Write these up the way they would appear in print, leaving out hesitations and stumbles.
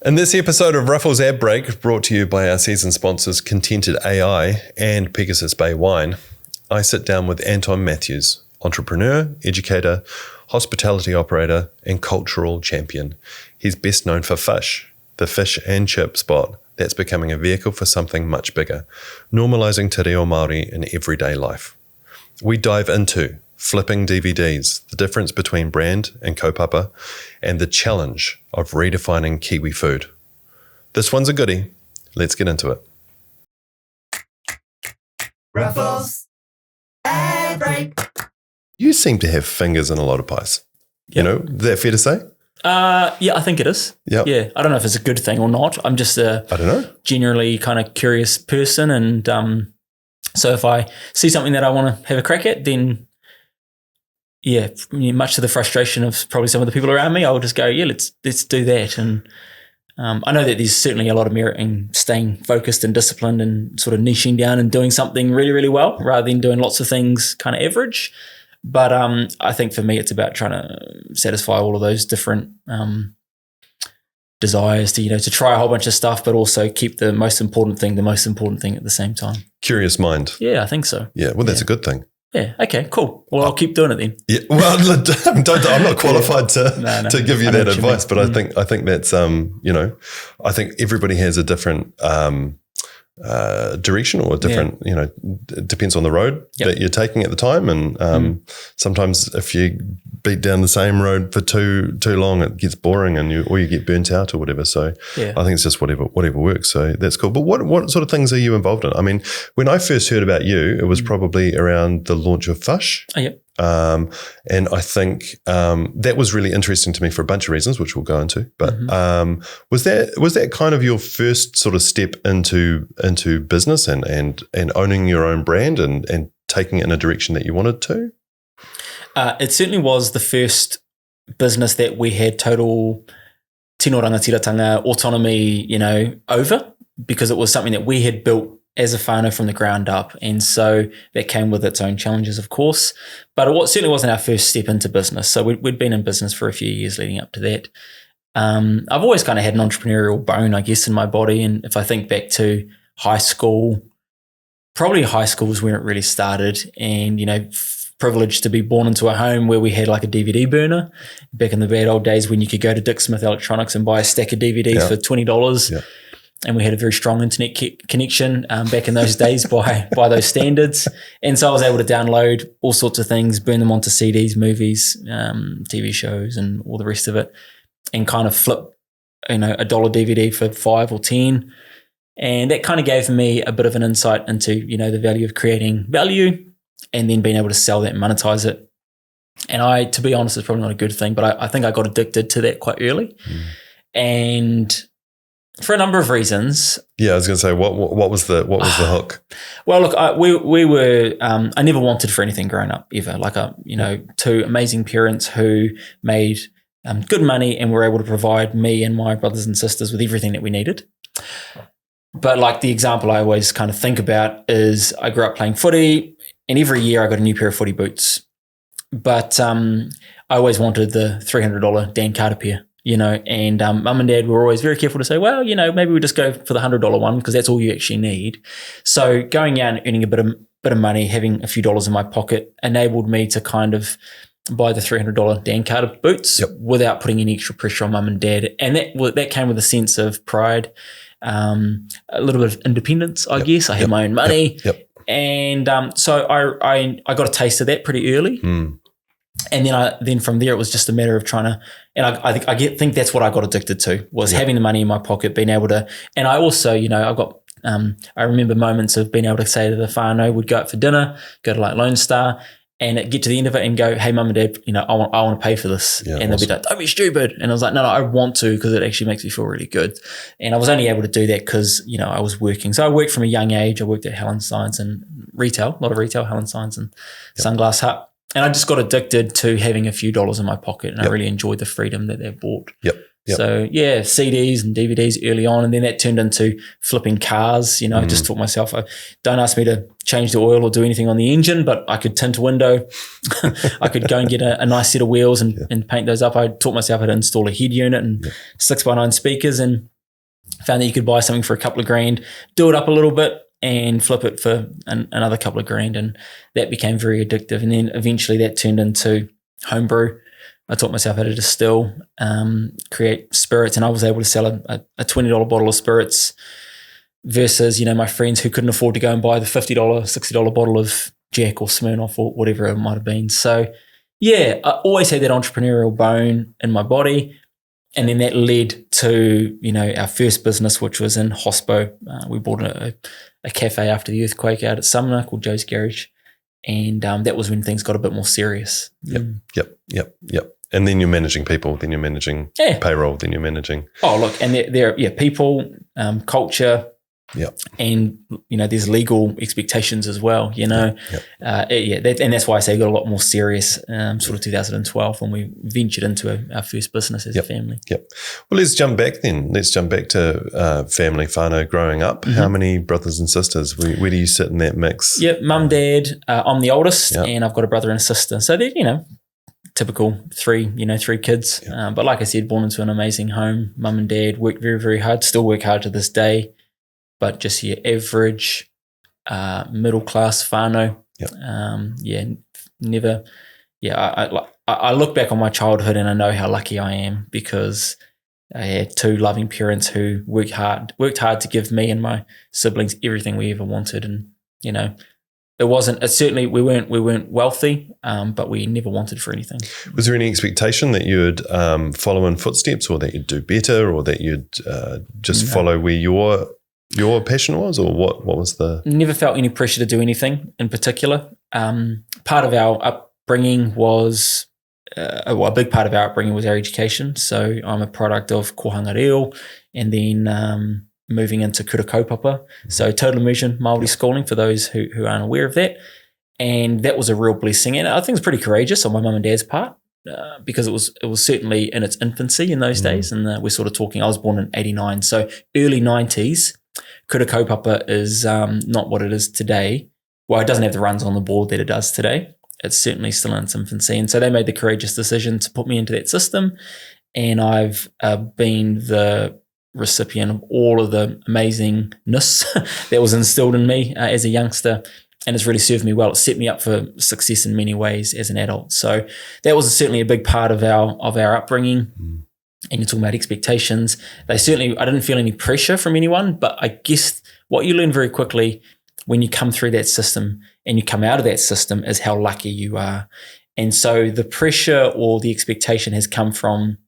In this episode of Ruffells Ad Break, brought to you by our season sponsors Contented AI and Pegasus Bay Wine, I sit down with Anton Mathews, entrepreneur, educator, hospitality operator, and cultural champion. He's best known for FUSH, the fish and chip spot that's becoming a vehicle for something much bigger, normalising te reo Māori in everyday life. We dive into flipping DVDs, the difference between brand and kaupapa, and the challenge of redefining Kiwi food. This one's a goodie. Let's get into it. Ruffells Ad Break. You seem to have fingers in a lot of pies. Yep. You know, is that fair to say? Yeah, I think it is. Yep. Yeah, I don't know if it's a good thing or not. I'm just I don't know. generally kind of curious person, and so if I see something that I want to have a crack at, then yeah, much to the frustration of probably some of the people around me, I'll just go, yeah, let's do that. And I know that there's certainly a lot of merit in staying focused and disciplined and sort of niching down and doing something really, really well rather than doing lots of things kind of average. But I think for me, it's about trying to satisfy all of those different desires to try a whole bunch of stuff, but also keep the most important thing at the same time. Curious mind. Yeah, I think so. Yeah, well, that's a good thing. Yeah. Okay. Cool. Well, I'll keep doing it then. Yeah. Well, I'm not qualified to give you that advice, but I think that's I think everybody has a different direction or a different it depends on the road that you're taking at the time, and sometimes if you beat down the same road for too long, it gets boring and you get burnt out or whatever. So I think it's just whatever works. So that's cool. But what sort of things are you involved in? I mean, when I first heard about you, it was probably around the launch of FUSH. Oh, yeah. And I think that was really interesting to me for a bunch of reasons, which we'll go into. But was that kind of your first sort of step into business and owning your own brand and taking it in a direction that you wanted to? It certainly was the first business that we had total tino rangatiratanga autonomy, over, because it was something that we had built as a whānau from the ground up. And so that came with its own challenges, of course. But it certainly wasn't our first step into business. So we'd been in business for a few years leading up to that. I've always kind of had an entrepreneurial bone, I guess, in my body. And if I think back to high school, probably high school was where it really started. And, privileged to be born into a home where we had like a DVD burner back in the bad old days when you could go to Dick Smith Electronics and buy a stack of DVDs for $20. Yeah. And we had a very strong internet connection back in those days by those standards. And so I was able to download all sorts of things, burn them onto CDs, movies, TV shows, and all the rest of it, and kind of flip, $1 DVD for 5 or 10. And that kind of gave me a bit of an insight into, the value of creating value and then being able to sell that and monetize it. And to be honest, it's probably not a good thing, but I think I got addicted to that quite early. And for a number of reasons. Yeah, I was going to say, what was the hook? Well, look, we were. I never wanted for anything growing up ever. Like two amazing parents who made good money and were able to provide me and my brothers and sisters with everything that we needed. But like the example I always kind of think about is I grew up playing footy, and every year I got a new pair of footy boots. But I always wanted the $300 Dan Carter pair. And mum and dad were always very careful to say, well, maybe we just go for the $100 one because that's all you actually need. So going out and earning a bit of money, having a few dollars in my pocket enabled me to kind of buy the $300 Dan Carter boots without putting any extra pressure on mum and dad. And that came with a sense of pride, a little bit of independence, I guess. I had my own money. And so I got a taste of that pretty early. And then from there, it was just a matter of trying to, and I think that's what I got addicted to, was having the money in my pocket, being able to, and I also, I remember moments of being able to say to the whānau, we'd go out for dinner, go to like Lone Star, and get to the end of it and go, hey, mum and dad, I want to pay for this. And they'll be like, don't be stupid. And I was like, no, I want to, because it actually makes me feel really good. And I was only able to do that because, I was working. So I worked from a young age. I worked at Helen Signs and retail, a lot of retail, Helen Signs and Sunglass Hut. And I just got addicted to having a few dollars in my pocket, and I really enjoyed the freedom that they brought. So CDs and DVDs early on, and then that turned into flipping cars. I just taught myself, don't ask me to change the oil or do anything on the engine, but I could tint a window. I could go and get a nice set of wheels and paint those up. I taught myself how to install a head unit and 6x9 speakers, and found that you could buy something for a couple of grand, do it up a little bit, and flip it for another couple of grand. And that became very addictive. And then eventually that turned into homebrew. I taught myself how to distill, create spirits, and I was able to sell a $20 bottle of spirits versus, my friends who couldn't afford to go and buy the $50, $60 bottle of Jack or Smirnoff or whatever it might have been. So yeah, I always had that entrepreneurial bone in my body. And then that led to, our first business, which was in Hospo. We bought a cafe after the earthquake out at Sumner called Joe's Garage. And that was when things got a bit more serious. Yep. And then you're managing people, then you're managing payroll, then you're managing. Oh, look, and there people, culture, and there's legal expectations as well. And that's why I say it got a lot more serious. Sort of 2012 when we ventured into our first business as a family. Well, let's jump back then. Let's jump back to family whānau growing up. Mm-hmm. How many brothers and sisters? Where do you sit in that mix? Mum, dad. I'm the oldest, and I've got a brother and a sister. So they're typical three kids. But like I said, born into an amazing home. Mum and dad worked very, very hard. Still work hard to this day. But just your average middle class whānau. I look back on my childhood and I know how lucky I am because I had two loving parents who worked hard to give me and my siblings everything we ever wanted. And we weren't wealthy, but we never wanted for anything. Was there any expectation that you would follow in footsteps, or that you'd do better, or that you'd just follow where your passion was, or what was the... Never felt any pressure to do anything in particular. Part of our upbringing was, a big part of our upbringing was our education. So I'm a product of kohanga reo, and then moving into kura kaupapa. So total immersion Māori schooling for those who aren't aware of that. And that was a real blessing. And I think it's pretty courageous on my mum and dad's part. Because it was certainly in its infancy in those days. And we're sort of talking, I was born in 89, so early 90s. Kura kaupapa is not what it is today. Well, it doesn't have the runs on the board that it does today. It's certainly still in its infancy. And so they made the courageous decision to put me into that system. And I've been the recipient of all of the amazingness that was instilled in me as a youngster. And it's really served me well. It set me up for success in many ways as an adult. So that was certainly a big part of our upbringing. And you're talking about expectations. I didn't feel any pressure from anyone, but I guess what you learn very quickly when you come through that system and you come out of that system is how lucky you are. And so the pressure or the expectation has come from,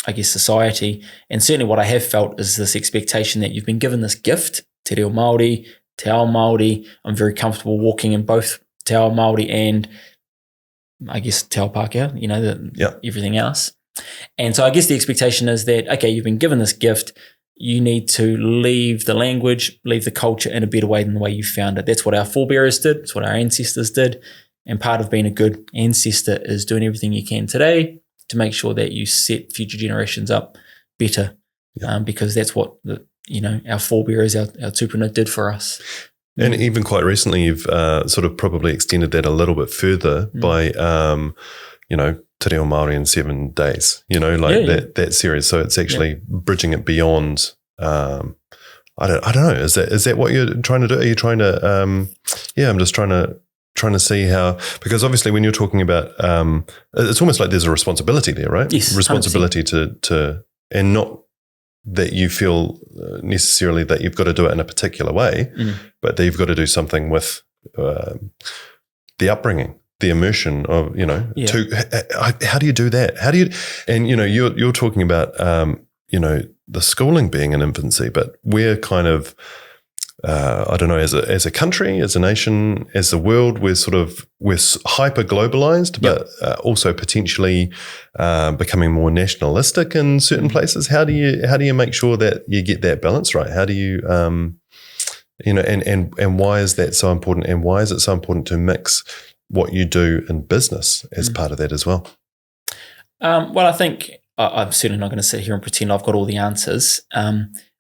I guess, society. And certainly what I have felt is this expectation that you've been given this gift, te reo Māori, te ao Māori. I'm very comfortable walking in both te ao Māori and, I guess, te ao Pākehā, everything else. And so I guess the expectation is that, okay, you've been given this gift, you need to leave the language, leave the culture in a better way than the way you found it. That's what our forebears did. It's what our ancestors did. And part of being a good ancestor is doing everything you can today to make sure that you set future generations up better, because that's what our forebears, our tupuna did for us. And even quite recently, you've sort of probably extended that a little bit further by, Te Reo Māori in 7 days, that series. So it's actually bridging it beyond, I don't know. Is that what you're trying to do? Are you trying to, I'm just trying to see how, because obviously when you're talking about, it's almost like there's a responsibility there, right? Yes. Responsibility 100%. to and not that you feel necessarily that you've got to do it in a particular way, but that you've got to do something with the upbringing, the immersion of, how do you do that? How do you, and, you're talking about, the schooling being in infancy, but we're kind of, I don't know, as a country, as a nation, as the world, we're hyper globalized, but also potentially becoming more nationalistic in certain places. How do you make sure that you get that balance right? How do you, and why is that so important? And why is it so important to mix what you do in business as part of that as well? Well, I think I'm certainly not going to sit here and pretend I've got all the answers.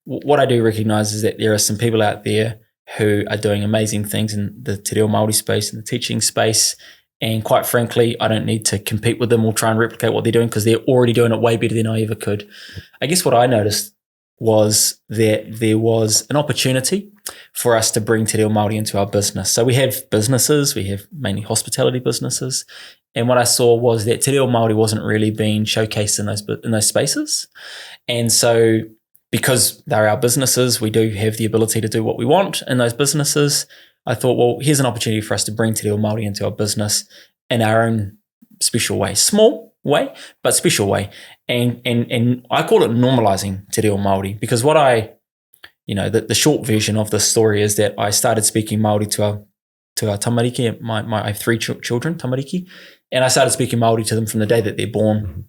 What I do recognise is that there are some people out there who are doing amazing things in the te reo Māori space and the teaching space. And quite frankly, I don't need to compete with them or try and replicate what they're doing because they're already doing it way better than I ever could. I guess what I noticed was that there was an opportunity for us to bring Te Reo Māori into our business. So we have businesses, we have mainly hospitality businesses. And what I saw was that Te Reo Māori wasn't really being showcased in those spaces. And so because they're our businesses, we do have the ability to do what we want in those businesses. I thought, well, here's an opportunity for us to bring Te Reo Māori into our business in our own special way. Small way, but special way. And I call it normalising Te Reo Māori, because what the short version of this story is that I started speaking Māori to our tamariki. I have 3 children, tamariki, and I started speaking Māori to them from the day that they're born.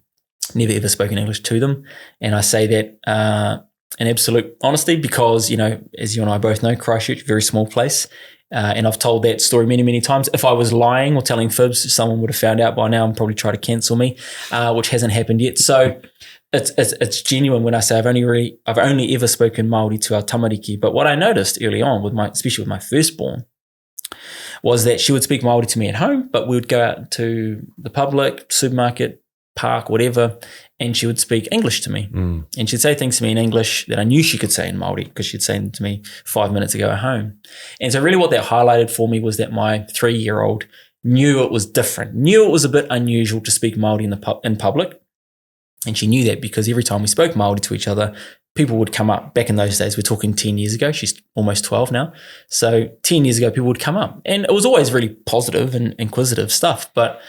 Never ever spoken English to them. And I say that in absolute honesty because, as you and I both know, Christchurch, very small place. And I've told that story many, many times. If I was lying or telling fibs, someone would have found out by now and probably try to cancel me, which hasn't happened yet. So it's genuine when I say I've only ever spoken Māori to our tamariki. But what I noticed early on, especially with my firstborn, was that she would speak Māori to me at home, but we would go out to the public, supermarket, park, whatever, and she would speak English to me. And she'd say things to me in English that I knew she could say in Māori because she'd say them to me 5 minutes ago at home. And so really what that highlighted for me was that my 3-year-old knew it was different, knew it was a bit unusual to speak Māori in public. And she knew that because every time we spoke Māori to each other, people would come up. Back in those days, we're talking 10 years ago. She's almost 12 now. So 10 years ago, people would come up. And it was always really positive and inquisitive stuff, but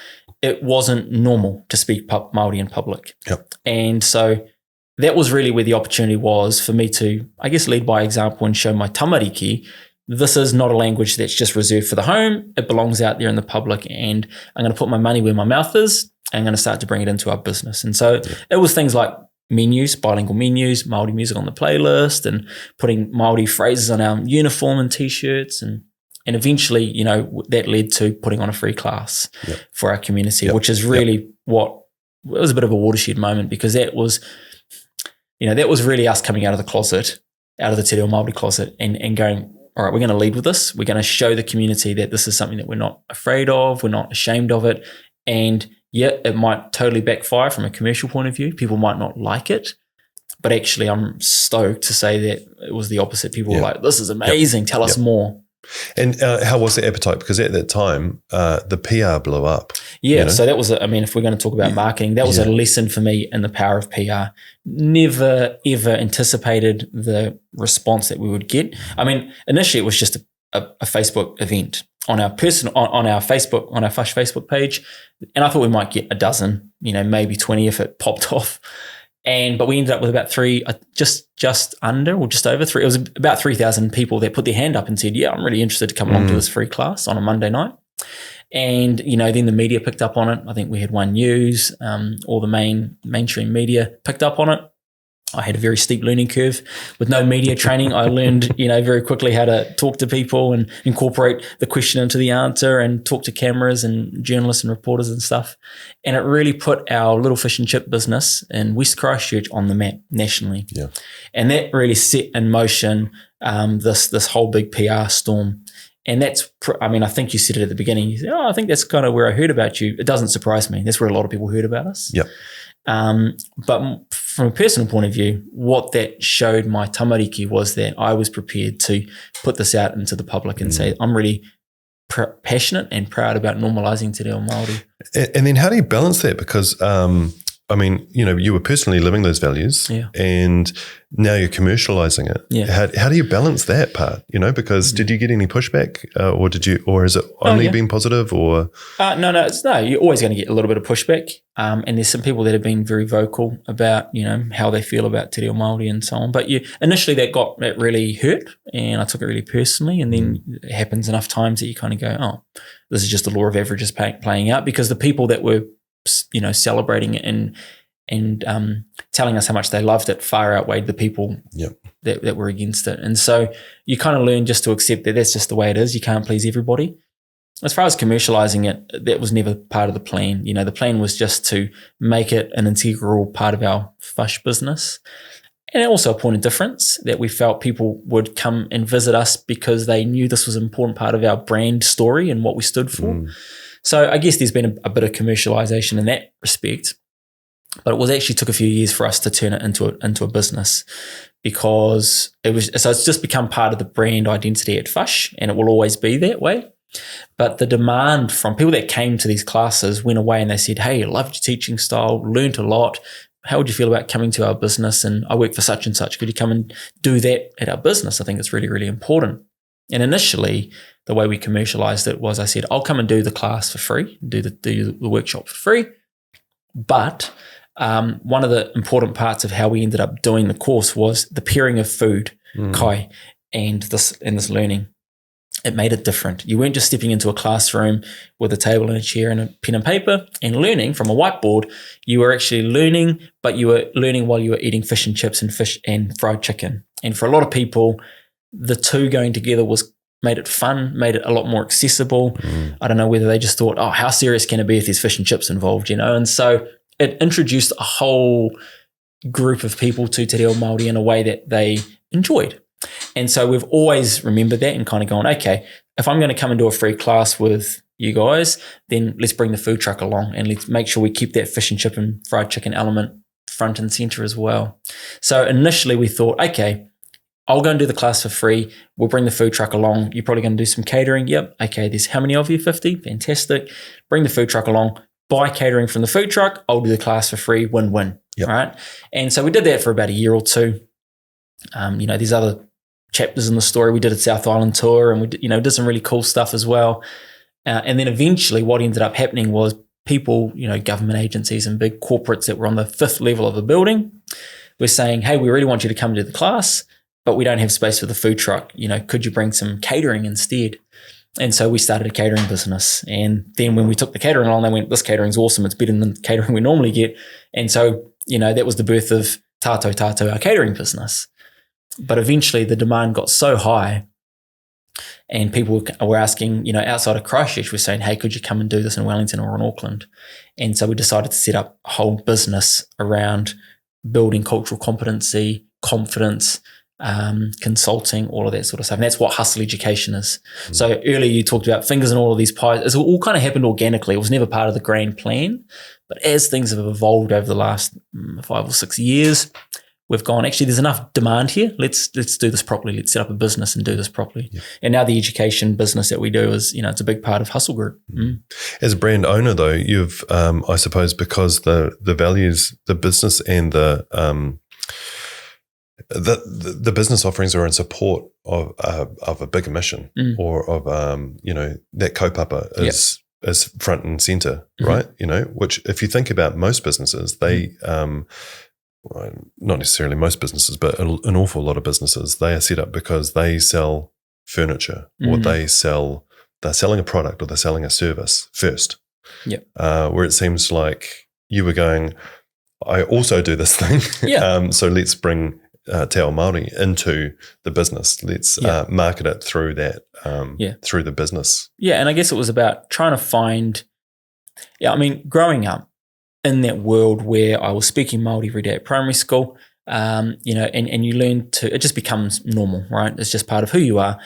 it wasn't normal to speak Māori in public. Yep. And so that was really where the opportunity was for me to, I guess, lead by example and show my tamariki. This is not a language that's just reserved for the home. It belongs out there in the public, and I'm going to put my money where my mouth is. And I'm going to start to bring it into our business. And so it was things like menus, bilingual menus, Māori music on the playlist, and putting Māori phrases on our uniform and T-shirts. And eventually, that led to putting on a free class for our community, which is really it was a bit of a watershed moment, because that was really us coming out of the closet, out of the Te Reo Māori closet, and going, all right, we're going to lead with this. We're going to show the community that this is something that we're not afraid of. We're not ashamed of it. And it might totally backfire from a commercial point of view. People might not like it, but actually I'm stoked to say that it was the opposite. People were like, this is amazing. Tell us more. And how was the appetite? Because at that time, the PR blew up. Yeah, so that was, if we're going to talk about marketing, that was a lesson for me in the power of PR. Never, ever anticipated the response that we would get. Initially it was just a Facebook event on our Facebook, on our FUSH Facebook page. And I thought we might get a dozen, maybe 20 if it popped off. But we ended up with about just under or just over 3. It was about 3,000 people that put their hand up and said, yeah, I'm really interested to come along to this free class on a Monday night. And, then the media picked up on it. I think we had One News, all the mainstream media picked up on it. I had a very steep learning curve with no media training. I learned, very quickly how to talk to people and incorporate the question into the answer and talk to cameras and journalists and reporters and stuff. And it really put our little fish and chip business in West Christchurch on the map nationally. Yeah. And that really set in motion this whole big PR storm. And that's, I think you said it at the beginning. You said, I think that's kind of where I heard about you. It doesn't surprise me. That's where a lot of people heard about us. Yep. But from a personal point of view, what that showed my tamariki was that I was prepared to put this out into the public and say, I'm really passionate and proud about normalising Te Reo Māori. And then how do you balance that? Because, you were personally living those values and now you're commercialising it. Yeah. How do you balance that part? Because did you get any pushback or is it only been positive or? No, you're always going to get a little bit of pushback. And there's some people that have been very vocal about, how they feel about Te Reo Māori and so on. But initially that really hurt and I took it really personally. And then it happens enough times that you kind of go, oh, this is just the law of averages playing out, because the people that were celebrating it and telling us how much they loved it far outweighed the people that were against it. And so you kind of learn just to accept that that's just the way it is. You can't please everybody. As far as commercializing it, that was never part of the plan. The plan was just to make it an integral part of our FUSH business. And also a point of difference that we felt people would come and visit us because they knew this was an important part of our brand story and what we stood for. So I guess there's been a bit of commercialization in that respect. But it was actually took a few years for us to turn it into a business, because it's just become part of the brand identity at FUSH, and it will always be that way. But the demand from people that came to these classes went away and they said, hey, I loved your teaching style, learned a lot. How would you feel about coming to our business? And I work for such and such. Could you come and do that at our business? I think it's really, really important. And initially, the way we commercialized it was I said, I'll come and do the class for free, do the workshop for free. But one of the important parts of how we ended up doing the course was the pairing of food, kai, and this learning. It made it different. You weren't just stepping into a classroom with a table and a chair and a pen and paper and learning from a whiteboard. You were actually learning, but you were learning while you were eating fish and chips and fish and fried chicken. And for a lot of people, the two going together made it fun, made it a lot more accessible. I don't know whether they just thought, oh, how serious can it be if there's fish and chips involved, And so it introduced a whole group of people to Te Reo Māori in a way that they enjoyed. And so we've always remembered that and kind of gone, okay, if I'm going to come and do a free class with you guys, then let's bring the food truck along and let's make sure we keep that fish and chip and fried chicken element front and center as well. So initially we thought, okay, I'll go and do the class for free. We'll bring the food truck along. You're probably going to do some catering. Yep. Okay. There's how many of you? 50. Fantastic. Bring the food truck along. Buy catering from the food truck. I'll do the class for free. Win-win. Yep. Right. And so we did that for about a year or two. There's other chapters in the story. We did a South Island tour and we did some really cool stuff as well. And then eventually what ended up happening was people, government agencies and big corporates that were on the 5th level of a building were saying, hey, we really want you to come to the class, but we don't have space for the food truck. Could you bring some catering instead? And so we started a catering business. And then when we took the catering on, they went, this catering's awesome. It's better than the catering we normally get. And so, that was the birth of Tātou Tātou, our catering business. But eventually the demand got so high and people were asking, outside of Christchurch, we're saying, hey, could you come and do this in Wellington or in Auckland? And so we decided to set up a whole business around building cultural competency, confidence, consulting, all of that sort of stuff. And that's what hustle education is. So earlier you talked about fingers and all of these pies. It all kind of happened organically. It was never part of the grand plan. But as things have evolved over the last 5 or 6 years, we've gone, actually, there's enough demand here. Let's do this properly. Let's set up a business and do this properly. Yeah. And now the education business that we do is, it's a big part of Hustle Group. As a brand owner, though, you've, I suppose, because the values, the business and the business offerings are in support of a bigger mission or of that kaupapa is front and center, right? Which if you think about most businesses, they not necessarily most businesses, but an awful lot of businesses, they are set up because they sell furniture or they're selling a product or they're selling a service first. Yep. Where it seems like you were going, I also do this thing. Yeah. So let's bring Te Ao Māori into the business. Let's market it through that, through the business. Yeah, and I guess it was about trying to find, growing up in that world where I was speaking Māori every day at primary school, and you learn to, it just becomes normal, right? It's just part of who you are.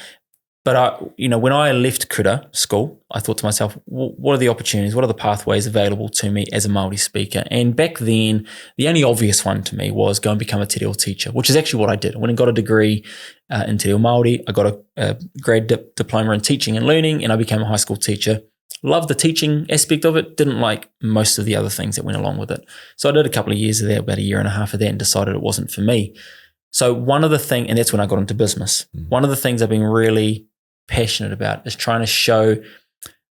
But when I left Kura school, I thought to myself, what are the opportunities? What are the pathways available to me as a Māori speaker? And back then, the only obvious one to me was go and become a te reo teacher, which is actually what I did. I went and got a degree in te reo Māori. I got a grade diploma in teaching and learning, and I became a high school teacher. Loved the teaching aspect of it, didn't like most of the other things that went along with it. So I did a couple of years of that, about a year and a half of that, and decided it wasn't for me. So one of the things, and that's when I got into business, one of the things I've been really passionate about is trying to show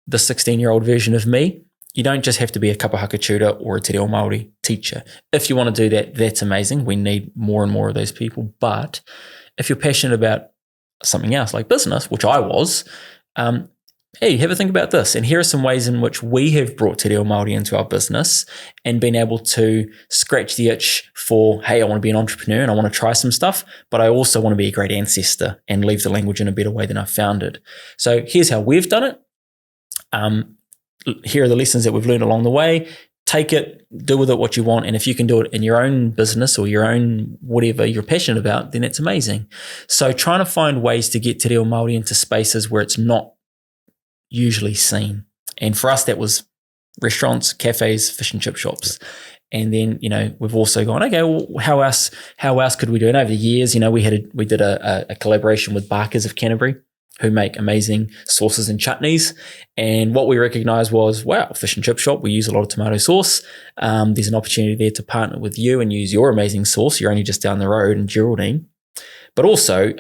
the 16-year-old version of me. You don't just have to be a kapahaka tutor or a te reo Māori teacher. If you want to do that, that's amazing. We need more and more of those people. But if you're passionate about something else like business, which I was, hey, have a think about this. And here are some ways in which we have brought te reo Māori into our business and been able to scratch the itch for, hey, I want to be an entrepreneur and I want to try some stuff, but I also want to be a great ancestor and leave the language in a better way than I found it. So here's how we've done it. Here are the lessons that we've learned along the way. Take it, do with it what you want. And if you can do it in your own business or your own whatever you're passionate about, then it's amazing. So trying to find ways to get te reo Māori into spaces where it's not usually seen. And for us, that was restaurants, cafes, fish and chip shops. And then, we've also gone, okay, well, how else could we do it? Over the years, we did a collaboration with Barkers of Canterbury, who make amazing sauces and chutneys. And what we recognized was, wow, fish and chip shop, we use a lot of tomato sauce. There's an opportunity there to partner with you and use your amazing sauce. You're only just down the road in Geraldine. But also,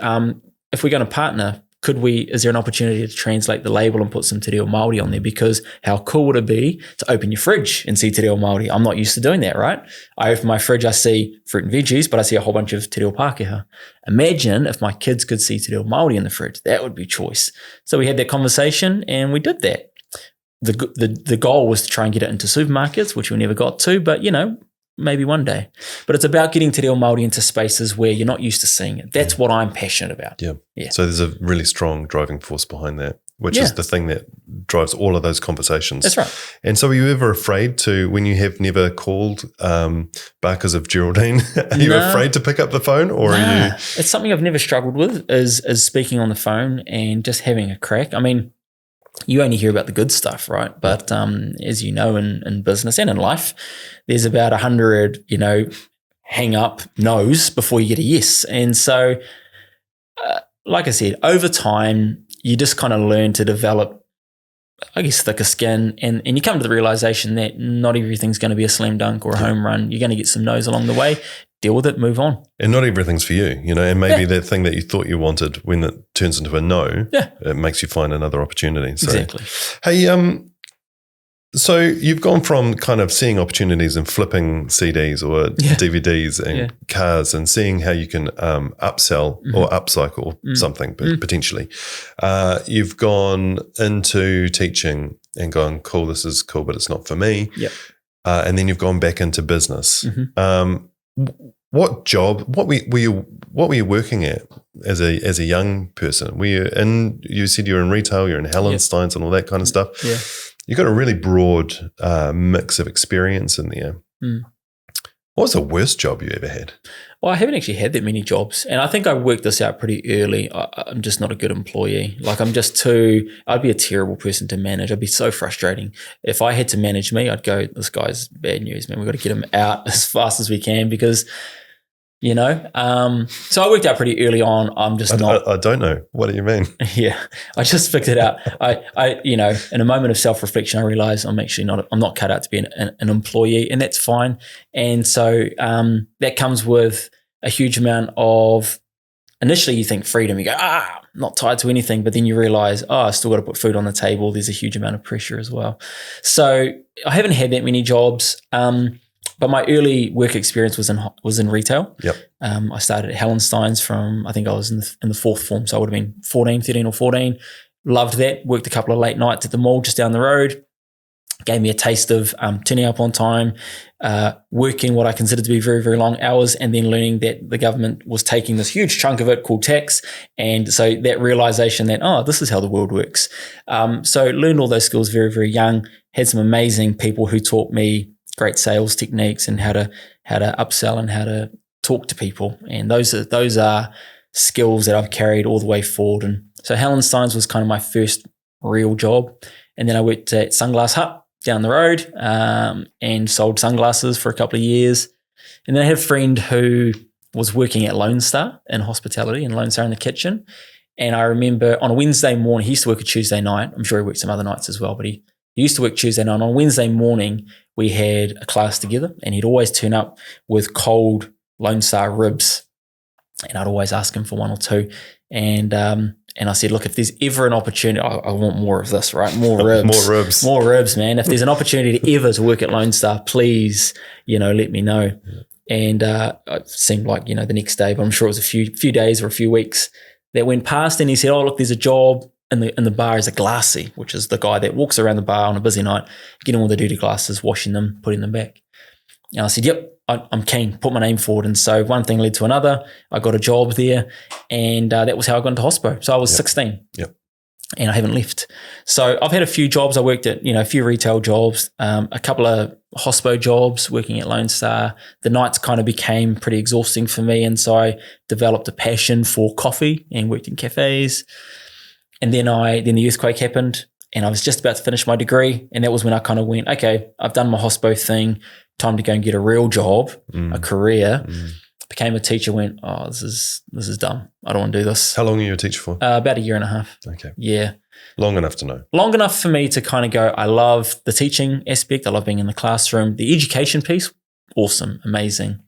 if we're going to partner, is there an opportunity to translate the label and put some te reo Māori on there? Because how cool would it be to open your fridge and see te reo Māori? I'm not used to doing that, right? I open my fridge, I see fruit and veggies, but I see a whole bunch of te reo Pākehā. Imagine if my kids could see te reo Māori in the fridge. That would be choice. So we had that conversation and we did that. The goal was to try and get it into supermarkets, which we never got to, but maybe one day. But it's about getting te reo Māori into spaces where you're not used to seeing it. That's what I'm passionate about. Yeah. So there's a really strong driving force behind that, which is the thing that drives all of those conversations. That's right. And so are you ever afraid to, when you have never called Barkers of Geraldine, are you afraid to pick up the phone, or are you? It's something I've never struggled with, is speaking on the phone and just having a crack. I mean, you only hear about the good stuff, right? But as you know, in business and in life, there's about 100, hang up no's before you get a yes. And so, like I said, over time, you just kind of learn to develop, I guess, thicker skin, and you come to the realization that not everything's going to be a slam dunk or a home run. You're going to get some no's along the way. Deal with it, move on. And not everything's for you, and maybe that thing that you thought you wanted, when it turns into a no, it makes you find another opportunity. So, exactly. Hey, so you've gone from kind of seeing opportunities and flipping CDs or DVDs and cars, and seeing how you can upsell or upcycle something potentially. You've gone into teaching and gone, cool, this is cool, but it's not for me. Yep. And then you've gone back into business. What job? What were you working at as a young person? Were you in? You said you were in retail. You're in Hallensteins and all that kind of stuff. Yeah, you got a really broad mix of experience in there. What was the worst job you ever had? Well, I haven't actually had that many jobs, and I think I worked this out pretty early. I'm just not a good employee. Like, I'd be a terrible person to manage. I'd be so frustrating. If I had to manage me, I'd go, this guy's bad news, man. We've got to get him out as fast as we can, because, so I worked out pretty early on. I'm just not. I don't know. What do you mean? Yeah, I just figured it out. I in a moment of self-reflection, I realized I'm not cut out to be an employee, and that's fine. And so that comes with a huge amount of, initially you think freedom, you go, not tied to anything, but then you realize, I've still got to put food on the table. There's a huge amount of pressure as well. So I haven't had that many jobs. But my early work experience was in retail. Yep. I started at Hallensteins from, I think I was in the fourth form, so I would have been 13 or 14. Loved that. Worked a couple of late nights at the mall just down the road. Gave me a taste of turning up on time, working what I considered to be very, very long hours, and then learning that the government was taking this huge chunk of it called tax. And so that realization that, this is how the world works. So learned all those skills very, very young. Had some amazing people who taught me great sales techniques and how to upsell and how to talk to people. And those are skills that I've carried all the way forward. And so Hallensteins was kind of my first real job. And then I worked at Sunglass Hut down the road and sold sunglasses for a couple of years. And then I had a friend who was working at Lone Star in hospitality, and Lone Star in the kitchen. And I remember on a Wednesday morning, he used to work a Tuesday night. I'm sure he worked some other nights as well, but he used to work Tuesday night. On Wednesday morning, we had a class together, and he'd always turn up with cold Lone Star ribs, and I'd always ask him for one or two. And I said, look, if there's ever an opportunity, I want more of this, right? More ribs. More ribs, man. If there's an opportunity ever to work at Lone Star, please, let me know. And it seemed like, the next day, but I'm sure it was a few days or a few weeks that went past, and he said, look, there's a job in the bar as a glassy, which is the guy that walks around the bar on a busy night, getting all the dirty glasses, washing them, putting them back. And I said, yep, I'm keen, put my name forward. And so one thing led to another. I got a job there, and that was how I got into hospo. So I was 16. Yep. And I haven't left. So I've had a few jobs. I worked at, a few retail jobs, a couple of hospo jobs working at Lone Star. The nights kind of became pretty exhausting for me. And so I developed a passion for coffee and worked in cafes. And then the earthquake happened, and I was just about to finish my degree. And that was when I kind of went, okay, I've done my hospo thing. time to go and get a real job, a career, became a teacher, went, oh, this is dumb. I don't want to do this. How long are you a teacher for? About a year and a half. Okay. Yeah. Long enough to know. Long enough for me to kind of go, I love the teaching aspect. I love being in the classroom. The education piece, awesome, amazing.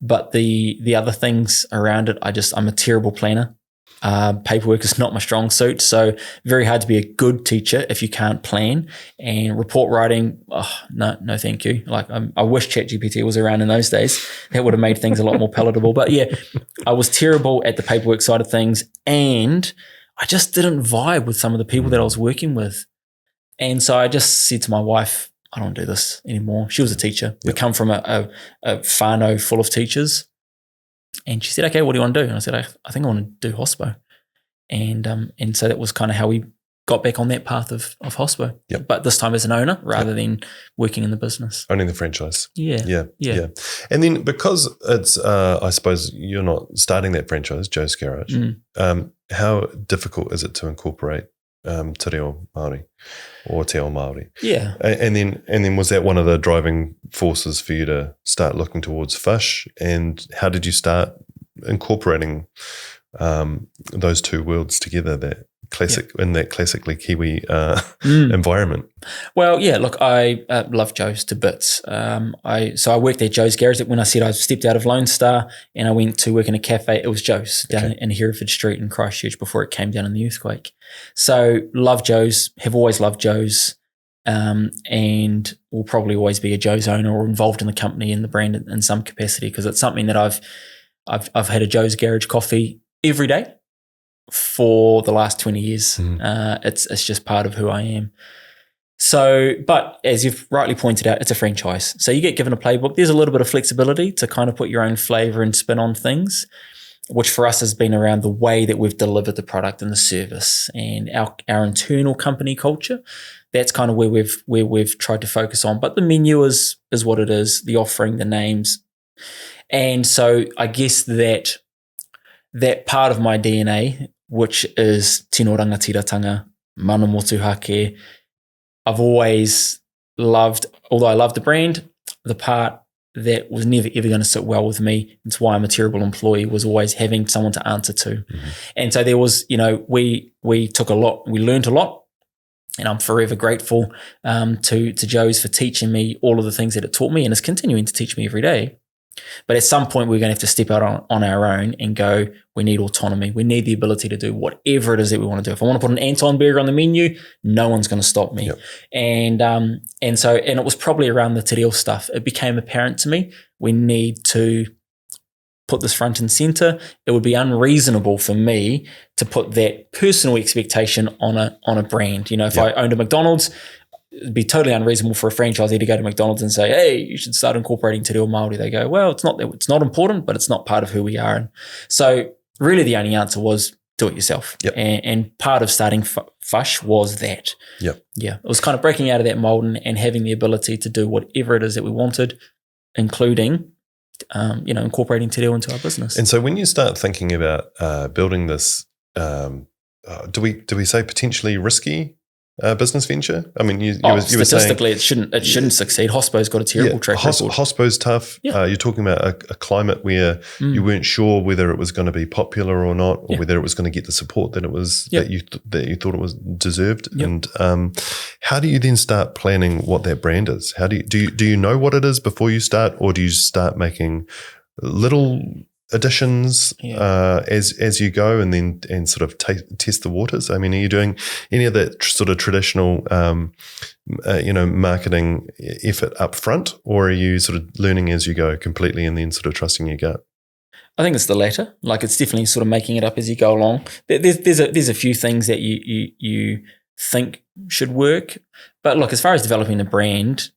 But the other things around it, I'm a terrible planner. Paperwork is not my strong suit, so very hard to be a good teacher if you can't plan. And report writing, no, thank you. Like I wish ChatGPT was around in those days. That would have made things a lot more palatable. But yeah, I was terrible at the paperwork side of things, and I just didn't vibe with some of the people that I was working with. And so I just said to my wife, I don't do this anymore. She was a teacher. We come from a whānau full of teachers. And she said, okay, what do you want to do? And I said, I think I want to do hospo. And so that was kind of how we got back on that path of hospo. Yep. But this time as an owner rather than working in the business. Owning the franchise. Yeah. And then because it's, I suppose you're not starting that franchise, Joe's Garage, how difficult is it to incorporate te reo Māori or te ao Māori? Yeah. And then was that one of the driving forces for you to start looking towards FUSH? And how did you start incorporating those two worlds together, that classic in that classically Kiwi environment? Well, yeah, look, I love Joe's to bits. So I worked at Joe's Garage. When I said I stepped out of Lone Star and I went to work in a cafe, it was Joe's down in Hereford Street in Christchurch before it came down in the earthquake. So love Joe's, have always loved Joe's, and will probably always be a Joe's owner or involved in the company and the brand in some capacity, because it's something that I've had a Joe's Garage coffee every day for the last 20 years. It's just part of who I am. So, but as you've rightly pointed out, it's a franchise. So you get given a playbook. There's a little bit of flexibility to kind of put your own flavor and spin on things, which for us has been around the way that we've delivered the product and the service and our internal company culture. That's kind of where we've tried to focus on. But the menu is what it is, the offering, the names. And so I guess that part of my DNA, which is tino rangatiratanga, mana motuhake, I've always loved, although I love the brand, the part that was never ever going to sit well with me, it's why I'm a terrible employee, was always having someone to answer to. And so there was, we took a lot, we learned a lot, and I'm forever grateful to Joe's for teaching me all of the things that it taught me and is continuing to teach me every day. But at some point, we're going to have to step out on our own and go, we need autonomy. We need the ability to do whatever it is that we want to do. If I want to put an Anton burger on the menu, no one's going to stop me. Yep. And it was probably around the te reo stuff. It became apparent to me, we need to put this front and center. It would be unreasonable for me to put that personal expectation on a brand. If I owned a McDonald's, it'd be totally unreasonable for a franchisee to go to McDonald's and say, hey, you should start incorporating te reo Māori. They go, well, it's not important, but it's not part of who we are. And so really the only answer was do it yourself. Yep. And part of starting FUSH was that. Yep. Yeah. It was kind of breaking out of that mold and having the ability to do whatever it is that we wanted, including incorporating te reo into our business. And so when you start thinking about building this, do we say potentially risky business venture? I mean, you were saying statistically it shouldn't succeed. Hospo's got a terrible track record. Hospo's tough. Yeah. You're talking about a climate where you weren't sure whether it was going to be popular or not, or whether it was going to get the support that it was that you thought it was deserved. Yep. And how do you then start planning what that brand is? How do you know what it is before you start, or do you start making little additions as you go and sort of test the waters? I mean, are you doing any of that sort of traditional marketing effort up front, or are you sort of learning as you go completely and then sort of trusting your gut? I think it's the latter. Like, it's definitely sort of making it up as you go along. There's a few things that you think should work, but look, as far as developing the brand,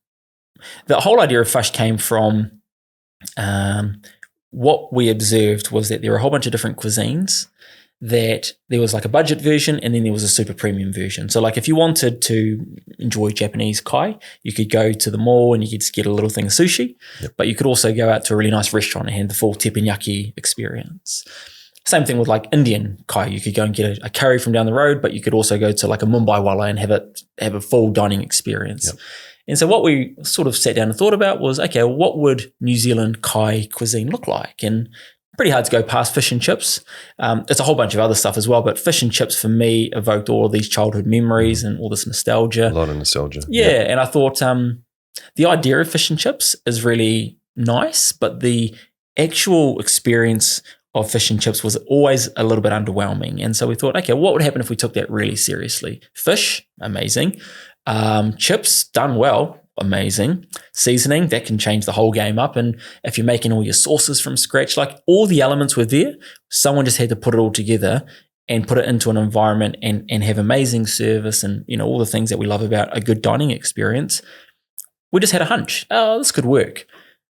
the whole idea of FUSH came from what we observed was that there were a whole bunch of different cuisines, that there was like a budget version and then there was a super premium version. So like if you wanted to enjoy Japanese kai, you could go to the mall and you could just get a little thing of sushi, but you could also go out to a really nice restaurant and have the full teppanyaki experience. Same thing with like Indian kai. You could go and get a curry from down the road, but you could also go to like a Mumbai Wala and have a full dining experience. And so what we sort of sat down and thought about was, okay, what would New Zealand Kai cuisine look like? And pretty hard to go past fish and chips. It's a whole bunch of other stuff as well, but fish and chips for me evoked all of these childhood memories and all this nostalgia. A lot of nostalgia. Yeah, and I thought the idea of fish and chips is really nice, but the actual experience of fish and chips was always a little bit underwhelming. And so we thought, okay, what would happen if we took that really seriously? Fish, amazing. Chips, done well, amazing. Seasoning, that can change the whole game up. And if you're making all your sauces from scratch, like all the elements were there, someone just had to put it all together and put it into an environment and have amazing service and, you know, all the things that we love about a good dining experience. We just had a hunch, oh, this could work.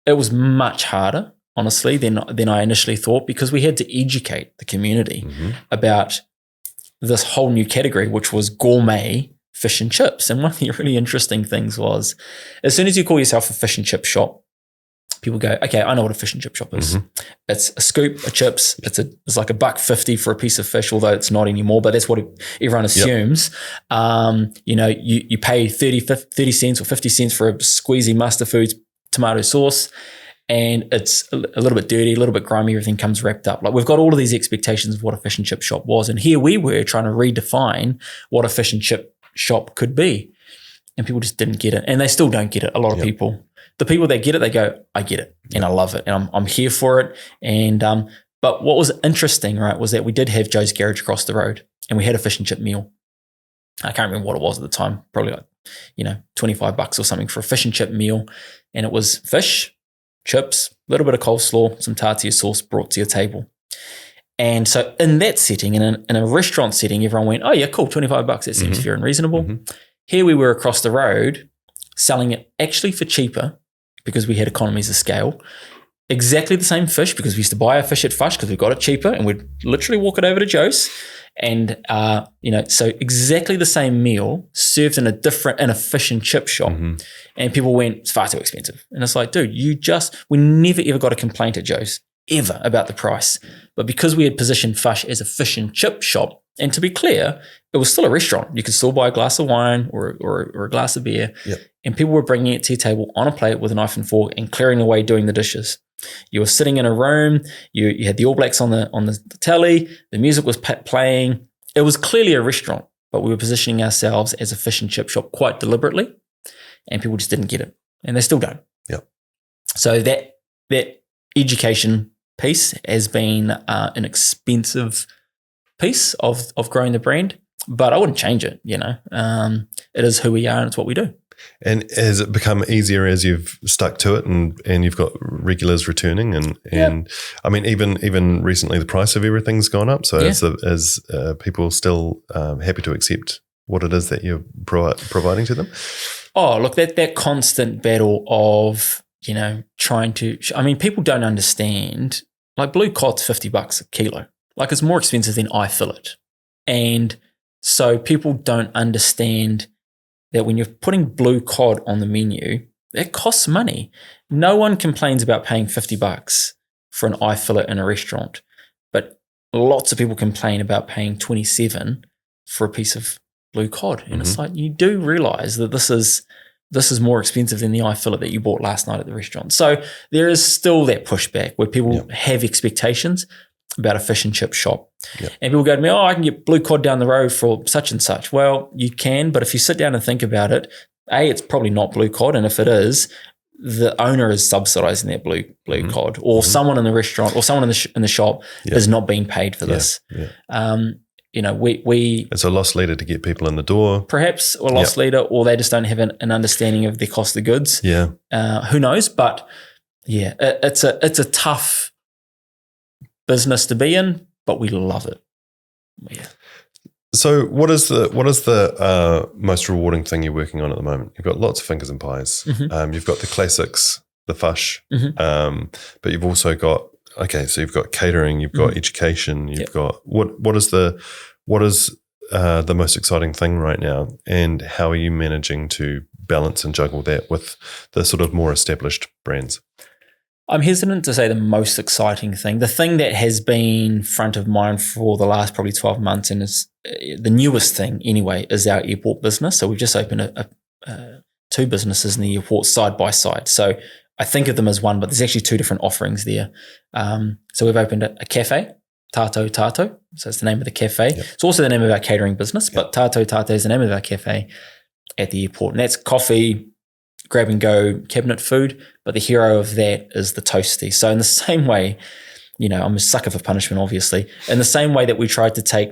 It was much harder, honestly, than I initially thought, because we had to educate the community about this whole new category, which was gourmet fish and chips. And one of the really interesting things was, as soon as you call yourself a fish and chip shop, people go, okay, I know what a fish and chip shop is. It's a scoop of chips. It's like $1.50 for a piece of fish, although it's not anymore, but that's what everyone assumes. You know, you pay 30 cents or 50 cents for a squeezy Master Foods tomato sauce, and it's a little bit dirty, a little bit grimy, everything comes wrapped up. Like, we've got all of these expectations of what a fish and chip shop was, and here we were trying to redefine what a fish and chip shop could be, and people just didn't get it, and they still don't get it. A lot of people, the people that get it, they go, I get it, and I love it, and I'm here for it. And but what was interesting, right, was that we did have Joe's Garage across the road, and we had a fish and chip meal. I can't remember what it was at the time, probably like, you know, $25 or something for a fish and chip meal. And it was fish, chips, a little bit of coleslaw, some tartare sauce brought to your table. And so in that setting, in a restaurant setting, everyone went, oh yeah, cool, $25, that seems fair and reasonable. Here we were across the road selling it actually for cheaper because we had economies of scale. Exactly the same fish, because we used to buy our fish at FUSH because we got it cheaper, and we'd literally walk it over to Joe's. And, you know, so exactly the same meal served in a fish and chip shop. And people went, it's far too expensive. And it's like, dude, we never ever got a complaint at Joe's, ever, about the price. But because we had positioned FUSH as a fish and chip shop, and to be clear, it was still a restaurant. You could still buy a glass of wine or a glass of beer. And people were bringing it to your table on a plate with a knife and fork and clearing away doing the dishes. You were sitting in a room. You had the All Blacks on the telly. The music was playing. It was clearly a restaurant, but we were positioning ourselves as a fish and chip shop quite deliberately, and people just didn't get it, and they still don't. So that education piece has been an expensive piece of growing the brand, but I wouldn't change it. You know, it is who we are, and it's what we do. And has it become easier as you've stuck to it and you've got regulars returning and I mean, even recently the price of everything's gone up. So as people still happy to accept what it is that you're providing to them? Oh, look, that constant battle of, you know, trying to, I mean, people don't understand, like blue cod's $50 a kilo. Like, it's more expensive than eye fillet. And so people don't understand that when you're putting blue cod on the menu, it costs money. No one complains about paying $50 for an eye fillet in a restaurant, but lots of people complain about paying $27 for a piece of blue cod. And it's like, you do realize that this is more expensive than the eye fillet that you bought last night at the restaurant. So there is still that pushback where people have expectations about a fish and chip shop. And people go to me, oh, I can get blue cod down the road for such and such. Well, you can, but if you sit down and think about it, A, it's probably not blue cod, and if it is, the owner is subsidizing that blue cod, or someone in the restaurant or someone in the shop is not being paid for this. You know, we it's a loss leader to get people in the door, perhaps, or loss leader, or they just don't have an understanding of the cost of goods. Who knows? But it's a tough business to be in, but we love it. So what is the most rewarding thing you're working on at the moment? You've got lots of fingers and pies. You've got the classics, the FUSH, but you've also got, so you've got catering, you've got education, you've got what is the most exciting thing right now, and how are you managing to balance and juggle that with the sort of more established brands? I'm hesitant to say the most exciting thing. The thing that has been front of mind for the last probably 12 months, and is the newest thing anyway, is our airport business. So we've just opened a two businesses in the airport side by side. So I think of them as one, but there's actually two different offerings there. So we've opened a cafe, Tātou Tātou. So it's the name of the cafe. Yep. It's also the name of our catering business, but Tātou Tātou is the name of our cafe at the airport. And that's coffee, grab and go cabinet food, but the hero of that is the toasty. So in the same way, you know, I'm a sucker for punishment, obviously. In the same way that we tried to take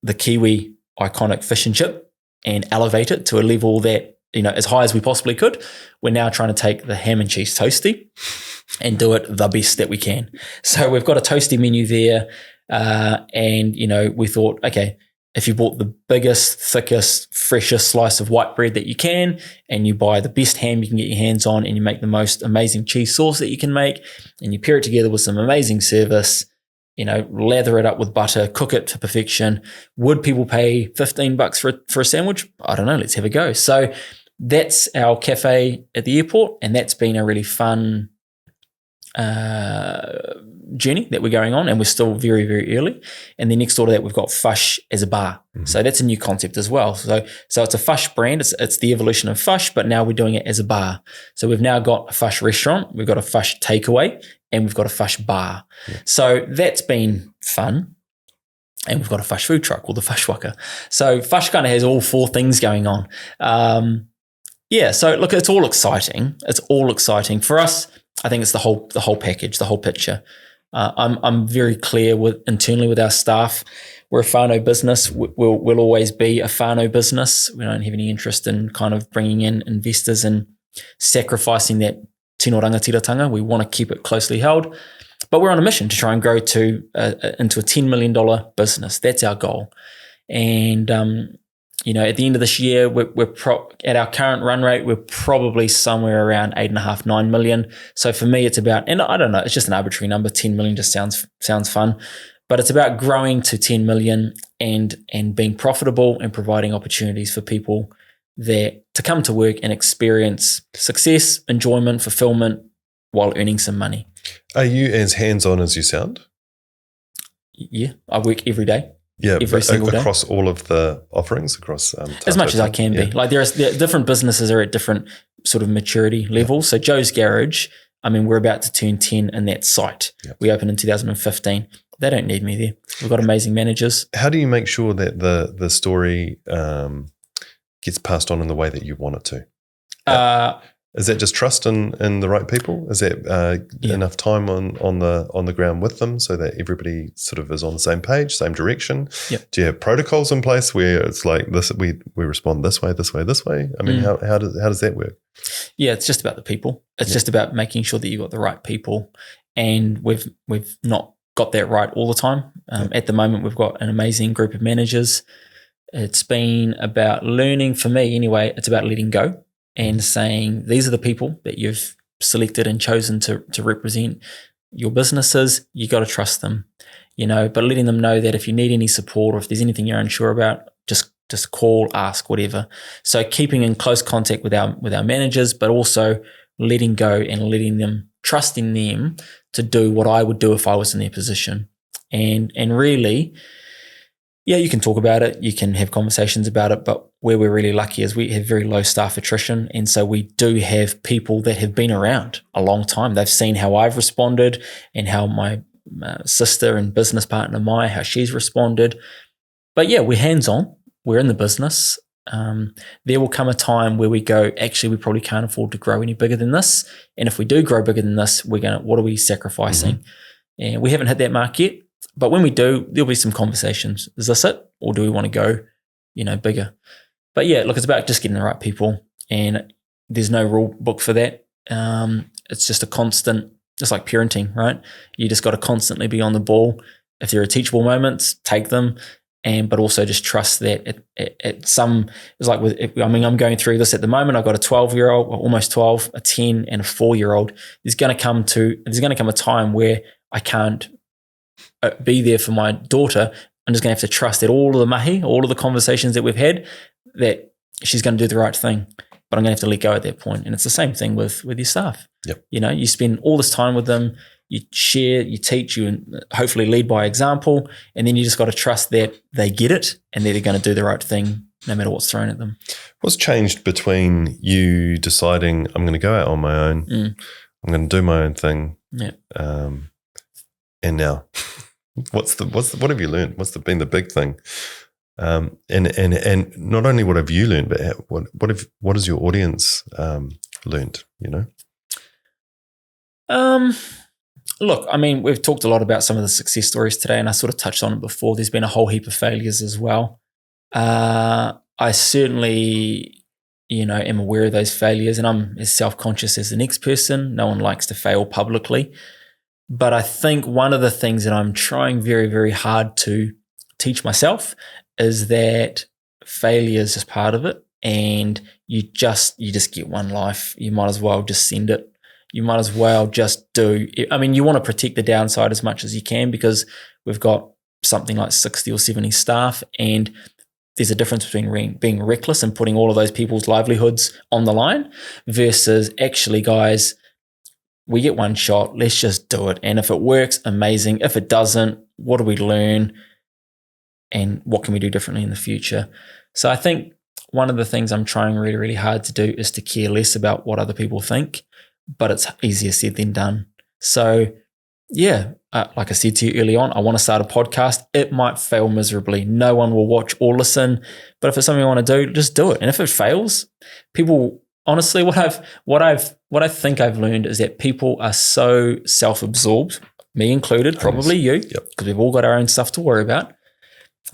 the Kiwi iconic fish and chip and elevate it to a level that, you know, as high as we possibly could, we're now trying to take the ham and cheese toasty and do it the best that we can. So we've got a toasty menu there, and, you know, we thought, okay, if you bought the biggest, thickest, freshest slice of white bread that you can, and you buy the best ham you can get your hands on, and you make the most amazing cheese sauce that you can make, and you pair it together with some amazing service, you know, lather it up with butter, cook it to perfection. Would people pay $15 for a sandwich? I don't know. Let's have a go. So that's our cafe at the airport, and that's been a really fun journey that we're going on, and we're still very, very early. And then next door to that, we've got FUSH as a bar. Mm-hmm. So that's a new concept as well. So it's a FUSH brand. It's the evolution of FUSH, but now we're doing it as a bar. So we've now got a FUSH restaurant, we've got a FUSH takeaway, and we've got a FUSH bar. Yeah. So that's been fun. And we've got a FUSH food truck called the FUSH Waka. So FUSH kind of has all four things going on. So look, it's all exciting. It's all exciting. For us, I think it's the whole package, the whole picture. I'm very clear internally with our staff. We're a whānau business. We'll always be a whānau business. We don't have any interest in kind of bringing in investors and sacrificing that tino rangatiratanga. We want to keep it closely held. But we're on a mission to try and grow into a $10 million business. That's our goal. And, you know, at the end of this year, at our current run rate, we're probably somewhere around 8.5, 9 million. So for me, it's about, and I don't know, it's just an arbitrary number. 10 million just sounds fun, but it's about growing to 10 million and being profitable and providing opportunities for people there to come to work and experience success, enjoyment, fulfillment while earning some money. Are you as hands-on as you sound? Yeah, I work every day. Yeah, every single day. Across all of the offerings, across as much as I can be. Like there are different businesses are at different sort of maturity levels. Yeah. So Joe's Garage, I mean, we're about to turn 10 in that site. Yeah. We opened in 2015. They don't need me there. We've got amazing managers. How do you make sure that the story gets passed on in the way that you want it to? Is that just trust in the right people? Is that enough time on the ground with them so that everybody sort of is on the same page, same direction? Yep. Do you have protocols in place where it's like this? We respond this way, this way, this way. I mean, how does that work? Yeah, it's just about the people. It's just about making sure that you got the right people, and we've not got that right all the time. At the moment, we've got an amazing group of managers. It's been about learning for me anyway. It's about letting go. And saying, these are the people that you've selected and chosen to represent your businesses. You got to trust them, you know, but letting them know that if you need any support or if there's anything you're unsure about, just call, ask, whatever. So keeping in close contact with our managers, but also letting go and trusting them to do what I would do if I was in their position. And really, yeah, you can talk about it, you can have conversations about it, but where we're really lucky is we have very low staff attrition. And so we do have people that have been around a long time. They've seen how I've responded and how my sister and business partner, how she's responded. But yeah, we're hands-on. We're in the business. There will come a time where we go, actually, we probably can't afford to grow any bigger than this. And if we do grow bigger than this, what are we sacrificing? Mm-hmm. And we haven't hit that mark yet. But when we do, there'll be some conversations. Is this it? Or do we want to go, bigger? But yeah, look, it's about just getting the right people, and there's no rule book for that. It's just a constant, just like parenting, right? You just got to constantly be on the ball. If there are teachable moments, take them, but also just trust that it's like I'm going through this at the moment. I've got a 12-year-old, almost 12, a 10, and a 4-year-old. There's going to come a time where I can't be there for my daughter. I'm just going to have to trust that all of the mahi, all of the conversations that we've had, that she's going to do the right thing, but I'm going to have to let go at that point. And it's the same thing with your staff. Yep. You spend all this time with them, you share, you teach, you hopefully lead by example, and then you just got to trust that they get it and that they're going to do the right thing no matter what's thrown at them. What's changed between you deciding I'm going to go out on my own, I'm going to do my own thing, and now? What have you learned? Been the big thing? And not only what have you learned, but what has your audience learned? Look, I mean, we've talked a lot about some of the success stories today, and I sort of touched on it before. There's been a whole heap of failures as well. I certainly, am aware of those failures, and I'm as self-conscious as the next person. No one likes to fail publicly. But I think one of the things that I'm trying very, very hard to teach myself is that failure is just part of it, and you just get one life. You might as well just send it. You might as well just do. I mean, you want to protect the downside as much as you can, because we've got something like 60 or 70 staff, and there's a difference between being reckless and putting all of those people's livelihoods on the line versus actually, guys, we get one shot, let's just do it. And if it works, amazing. If it doesn't, what do we learn? And what can we do differently in the future? So I think one of the things I'm trying really, really hard to do is to care less about what other people think, but it's easier said than done. So yeah, like I said to you early on, I want to start a podcast. It might fail miserably. No one will watch or listen, but if it's something I want to do, just do it. And if it fails, people, honestly, what I think I've learned is that people are so self-absorbed, me included, probably you, because we've all got our own stuff to worry about,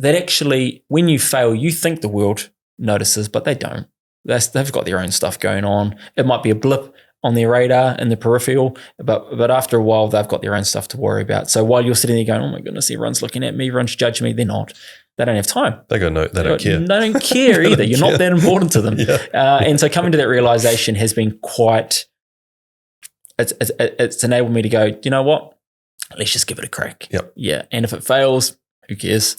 that actually when you fail, you think the world notices, but they don't. They've got their own stuff going on. It might be a blip on their radar in the peripheral, but after a while, they've got their own stuff to worry about. So while you're sitting there going, oh my goodness, everyone's looking at me, everyone's judging me, they're not. They don't have time. They don't care. They don't care either. You're not that important to them. And so coming to that realization has been quite, it's enabled me to go, you know what? Let's just give it a crack. Yeah. And if it fails, who cares?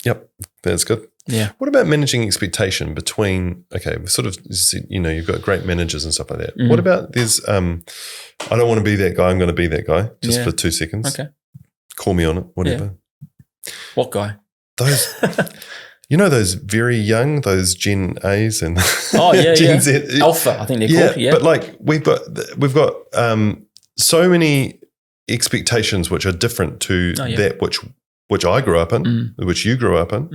That's good. Yeah. What about managing expectation between, sort of, you've got great managers and stuff like that. What about there's, I don't want to be that guy, I'm going to be that guy just for 2 seconds. Okay. Call me on it, whatever. Yeah. What guy? Those, those very young, those Gen A's and Gen Z. Alpha, I think they're called. Yeah. But like we've got so many expectations which are different to that which I grew up in, which you grew up in.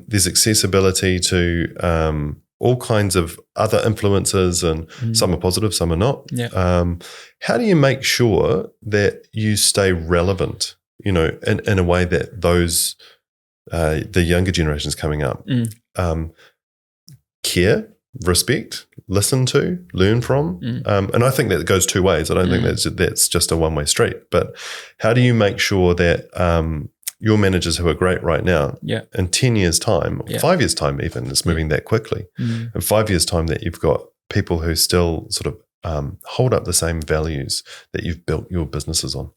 There's accessibility to all kinds of other influences, and some are positive, some are not. How do you make sure that you stay relevant, in a way that those the younger generations coming up care, respect, listen to, learn from? And I think that goes two ways. I don't think that's just a one-way street. But how do you make sure that your managers who are great right now, in 10 years' time, 5 years' time even, it's moving that quickly, in 5 years' time that you've got people who still sort of hold up the same values that you've built your businesses on?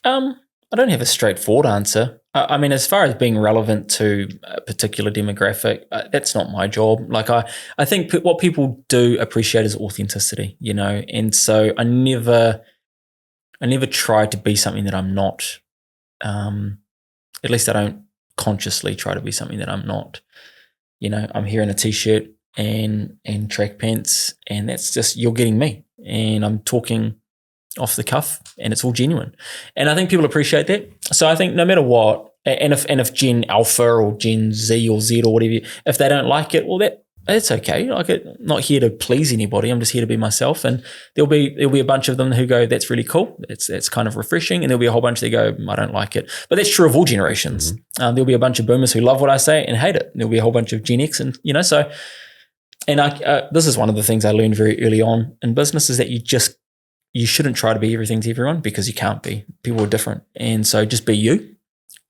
I don't have a straightforward answer. I mean, as far as being relevant to a particular demographic, that's not my job. Like I think what people do appreciate is authenticity, and so I never try to be something that I'm not. At least I don't consciously try to be something that I'm not. I'm here in a t-shirt and track pants, and that's just, you're getting me, and I'm talking off the cuff, and it's all genuine. And I think people appreciate that. So I think no matter what, and if Gen Alpha or Gen Z or Z or whatever, if they don't like it, well, that's okay. Like, I'm not here to please anybody. I'm just here to be myself. And there'll be a bunch of them who go, that's really cool. That's kind of refreshing. And there'll be a whole bunch that go, I don't like it. But that's true of all generations. There'll be a bunch of boomers who love what I say and hate it. There'll be a whole bunch of Gen X, and so. And this is one of the things I learned very early on in business, is that you shouldn't try to be everything to everyone, because you can't be. People are different. And so just be you,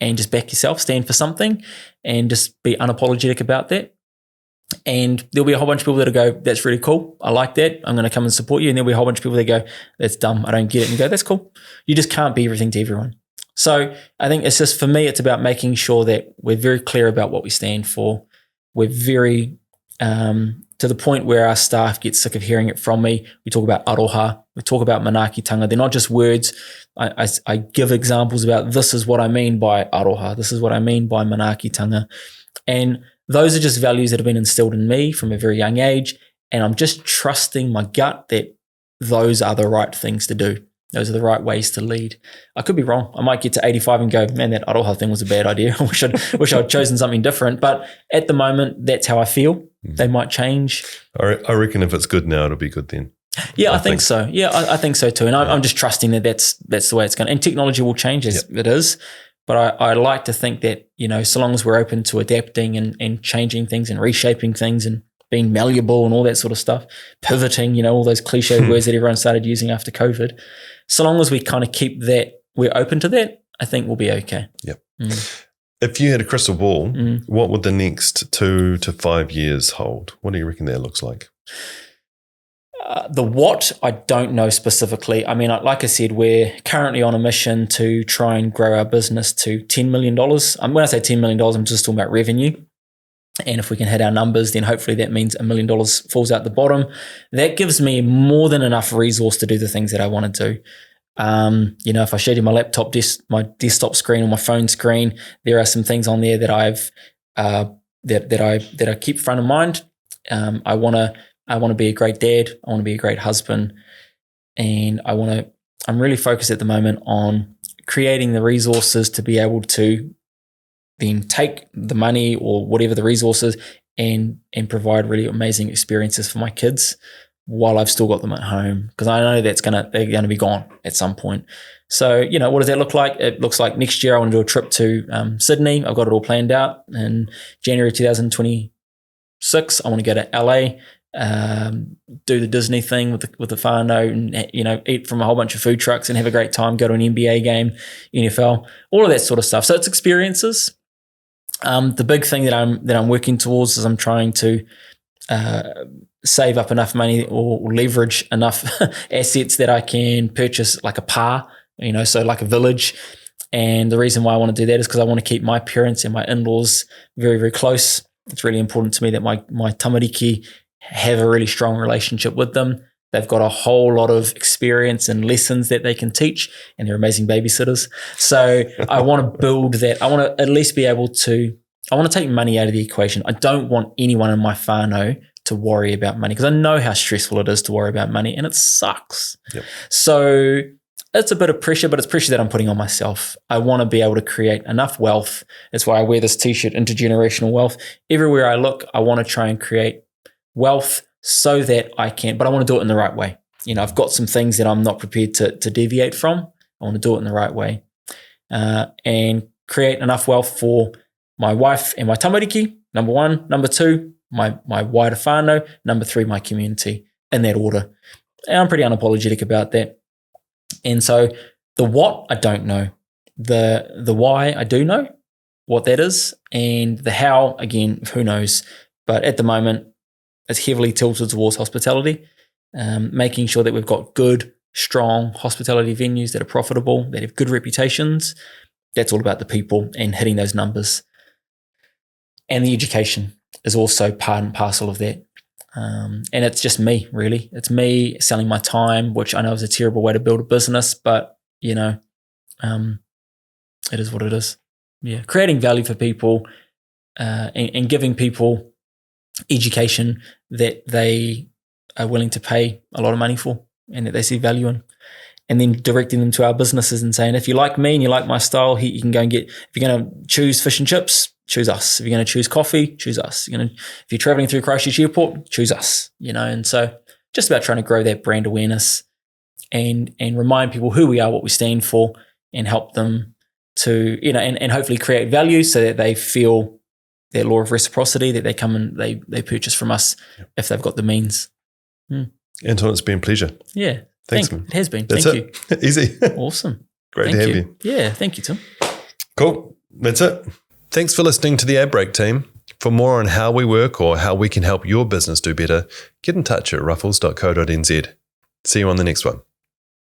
and just back yourself, stand for something, and just be unapologetic about that. And there'll be a whole bunch of people that'll go, that's really cool, I like that, I'm going to come and support you. And there'll be a whole bunch of people that go, that's dumb, I don't get it, and go, that's cool. You just can't be everything to everyone. So I think it's just, for me, it's about making sure that we're very clear about what we stand for. We're very to the point where our staff get sick of hearing it from me. We talk about aroha, we talk about manaakitanga. They're not just words. I give examples about, this is what I mean by aroha, this is what I mean by manaakitanga. And those are just values that have been instilled in me from a very young age. And I'm just trusting my gut that those are the right things to do. Those are the right ways to lead. I could be wrong. I might get to 85 and go, man, that aroha thing was a bad idea. I wish I'd chosen something different. But at the moment, that's how I feel. They might change. I reckon if it's good now, it'll be good then. Yeah, I think so. Yeah, I think so too. And I'm just trusting that that's the way it's going. And technology will change as it is. But I like to think that, so long as we're open to adapting and changing things and reshaping things and being malleable and all that sort of stuff, pivoting, all those cliche words that everyone started using after COVID. So long as we kind of keep that, we're open to that, I think we'll be okay. Yep. If you had a crystal ball, what would the next 2 to 5 years hold? What do you reckon that looks like? The what, I don't know specifically. I mean, like I said, we're currently on a mission to try and grow our business to $10 million. When I say $10 million, I'm just talking about revenue. And if we can hit our numbers, then hopefully that means $1 million falls out the bottom. That gives me more than enough resource to do the things that I want to do. If I showed you my laptop, my desktop screen or my phone screen, there are some things on there that I keep front of mind. I want to be a great dad. I want to be a great husband, and I'm really focused at the moment on creating the resources to be able to then take the money or whatever the resources and provide really amazing experiences for my kids while I've still got them at home, because I know they're going to be gone at some point. So, what does that look like? It looks like next year I want to do a trip to Sydney. I've got it all planned out. In January 2026, I want to go to LA, do the Disney thing with the whānau and, eat from a whole bunch of food trucks and have a great time, go to an NBA game, NFL, all of that sort of stuff. So it's experiences. The big thing that I'm working towards is I'm trying to save up enough money or leverage enough assets that I can purchase like a pa, so like a village. And the reason why I want to do that is because I want to keep my parents and my in-laws very, very close. It's really important to me that my tamariki have a really strong relationship with them. They've got a whole lot of experience and lessons that they can teach, and they're amazing babysitters. So I want to build that. I want to at least be able to, I want to take money out of the equation. I don't want anyone in my whānau to worry about money, because I know how stressful it is to worry about money, and it sucks. Yep. So it's a bit of pressure, but it's pressure that I'm putting on myself. I want to be able to create enough wealth. That's why I wear this t-shirt, intergenerational wealth. Everywhere I look, I want to try and create wealth so that I can, but I want to do it in the right way. I've got some things that I'm not prepared to deviate from. I want to do it in the right way, and create enough wealth for my wife and my tamariki, number one. Number two, my wider whānau. Number three, my community, in that order. And I'm pretty unapologetic about that. And so the what, I don't know. The why, I do know what that is. And the how, again, who knows. But at the moment, it's heavily tilted towards hospitality, making sure that we've got good, strong hospitality venues that are profitable, that have good reputations. That's all about the people and hitting those numbers. And the education is also part and parcel of that. And it's just me, really. It's me selling my time, which I know is a terrible way to build a business, but, it is what it is. Yeah, creating value for people and giving people education that they are willing to pay a lot of money for and that they see value in, and then directing them to our businesses and saying, if you like me and you like my style, you can go and get, if you're going to choose fish and chips, choose us. If you're going to choose coffee, choose us. If you're traveling through Christchurch Airport, choose us, and so just about trying to grow that brand awareness and remind people who we are, what we stand for, and help them to, and hopefully create value so that they feel their law of reciprocity, that they come and they purchase from us if they've got the means. Anton, it's been a pleasure. Yeah. Thanks, man. It has been. That's Thank you. Easy. Awesome. Great to have you. Yeah. Thank you, Tim. Cool. That's it. Thanks for listening to the Ad Break team. For more on how we work or how we can help your business do better, get in touch at ruffles.co.nz. See you on the next one.